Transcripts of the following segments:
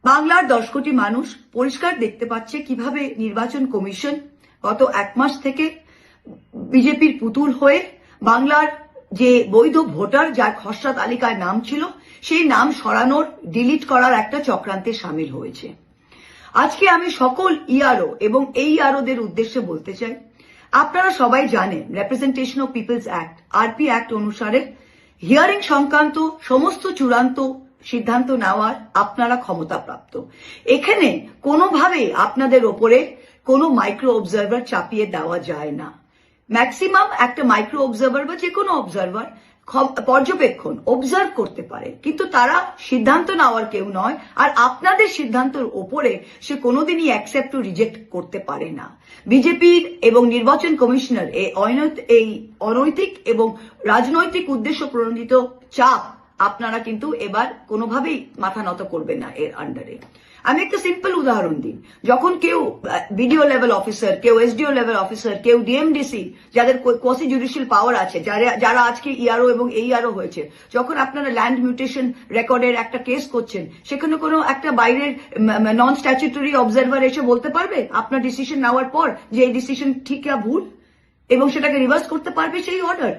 বাংলার 10 কোটি মানুষ পরিষ্কার দেখতে পাচ্ছে কিভাবে নির্বাচন কমিশন গত এক মাস থেকে বিজেপির পুতুল হয়ে বাংলার যে বৈধ ভোটার যার খসড়া তালিকায় নাম ছিল সেই নাম সরানোর ডিলিট করার একটা চক্রান্তে সামিল হয়েছে। আজকে আমি সকল ইআরও এবং এই ইআরওদের উদ্দেশ্যে বলতে চাই, আপনারা সবাই জানেন representation of people's act RP act অনুসারে হিয়ারিং সংক্রান্ত সমস্ত চূড়ান্ত সিদ্ধান্ত নেওয়ার আপনারা ক্ষমতাপ্রাপ্ত। এখানে কোনোভাবে আপনাদের ওপরে কোনো মাইক্রো অবজারভার চাপিয়ে দেওয়া যায় না। ম্যাক্সিমাম একটা মাইক্রো অবজারভার বা যে কোনো অবজারভার পর্যবেক্ষণ অবজার্ভ করতে পারে, কিন্তু তারা সিদ্ধান্ত নেওয়ার কেউ নয়। আর আপনাদের সিদ্ধান্তের ওপরে সে কোনোদিনই অ্যাকসেপ্ট ও রিজেক্ট করতে পারে না। বিজেপির এবং নির্বাচন কমিশনার এই অনৈতিক এবং রাজনৈতিক উদ্দেশ্য প্রণোদিত চাপ আপনারা কিন্তু এবার কোনোভাবেই মাথা নত করবেন না এর আন্ডারে। আমি একটা সিম্পল উদাহরণ দিই, যখন কেউ বিডিও লেভেল অফিসার, কেউ এসডিও লেভেল অফিসার, কেউ ডিএমডিসি যাদের কোয়াসি জুডিশিয়াল পাওয়ার আছে, যারা আজকে ইআরও এবং এইআরও হয়েছে, যখন আপনারা ল্যান্ড মিউটেশন রেকর্ডের একটা কেস করছেন, সেখানে কোনো একটা বাইরের নন স্ট্যাচুটরি অবজারভার এসে বলতে পারবে আপনার ডিসিশন নেওয়ার পর যে এই ডিসিশন ঠিক না ভুল, এবং সেটাকে রিভার্স করতে পারবে সেই অর্ডার?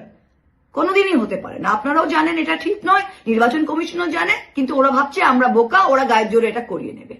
কোনোদিনই হতে পারে না। আপনারাও জানেন এটা ঠিক নয়, নির্বাচন কমিশনও জানে, কিন্তু ওরা ভাবছে আমরা বোকা, ওরা গায়ের জোরে এটা করিয়ে নেবে।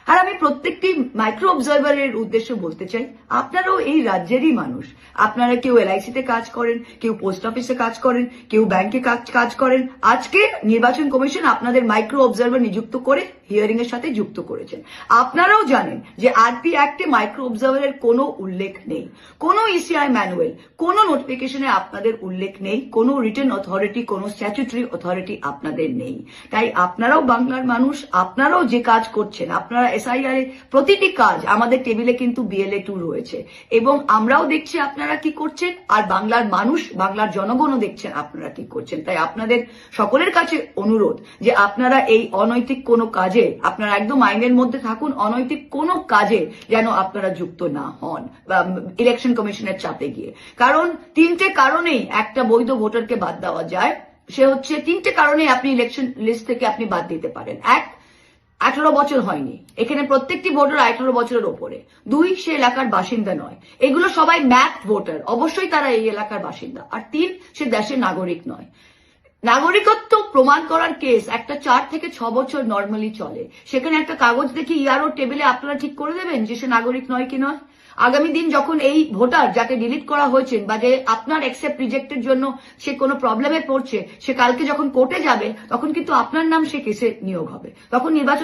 আর আমি প্রত্যেকটি মাইক্রো অবজারভারের উদ্দেশ্যে বলতে চাই, আপনারাও এই রাজ্যেরই মানুষ। আপনারা কেউ এলআইসিতে কাজ করেন, কেউ পোস্ট অফিসে কাজ করেন, কেউ ব্যাংকে কাজ করেন। আজকে নির্বাচন কমিশন আপনাদের মাইক্রো অবজারভার নিযুক্ত করে হিয়ারিং এর সাথে যুক্ত করেছেন। আপনারাও জানেন যে আরপি অ্যাক্টে মাইক্রো অবজারভারের কোনো উল্লেখ নেই, কোনো ইসিআই ম্যানুয়াল, কোনো নোটিফিকেশনে আপনাদের উল্লেখ নেই, কোনো রিটেন অথরিটি, কোনো স্ট্যাচুটরি অথরিটি আপনাদের নেই। তাই আপনারাও বাংলার মানুষ, আপনারাও যে কাজ করছেন, আপনারা এসআইআর এর প্রতিটি কাজ আমাদের টেবিলে কিন্তু বিএলএ 2 রয়েছে, এবং আমরাও দেখছি আপনারা কি করছেন, আর বাংলার মানুষ, বাংলার জনগণও দেখছেন আপনারা কি করছেন। তাই আপনাদের সকলের কাছে অনুরোধ যে আপনারা এই অনৈতিক কোনো কাজে আপনারা একদম আইনের মধ্যে থাকুন, অনৈতিক কোনো কাজে যেন আপনারা যুক্ত না হন ইলেকশন কমিশনের চাপে গিয়ে। কারণ 3টে কারণেই একটা বৈধ ভোটারকে বাদ দেওয়া যায়। সে হচ্ছে 3টে কারণে আপনি ইলেকশন লিস্ট থেকে আপনি বাদ দিতে পারেন। 1, 18 বছর হয়নি, এখানে প্রত্যেকটি ভোটার 18 বছরের ওপরে। 2, সে এলাকার বাসিন্দা নয়, এগুলো সবাই ম্যাপ ভোটার, অবশ্যই তারা এই এলাকার বাসিন্দা। আর 3, সে দেশের নাগরিক নয়। নাগরিকত্ব প্রমাণ করার কেস একটা 4 থেকে 6 বছর নর্মালি চলে। সেখানে একটা কাগজ দেখে ইআরও টেবিলে আপনারা ঠিক করে দেবেন যে সে নাগরিক নয় কি নয়। আগামী দিন যখন এই ভোটার যাকে ডিলিট করা হয়েছে বা যে আপনার অ্যাকসেপ্ট রিজেক্টের জন্য সে কোনো প্রবলেমে পড়ছে, সে কালকে যখন কোর্টে যাবে তখন কিন্তু আপনার নাম সে কেসে নিয়োগ হবে। তখন নির্বাচন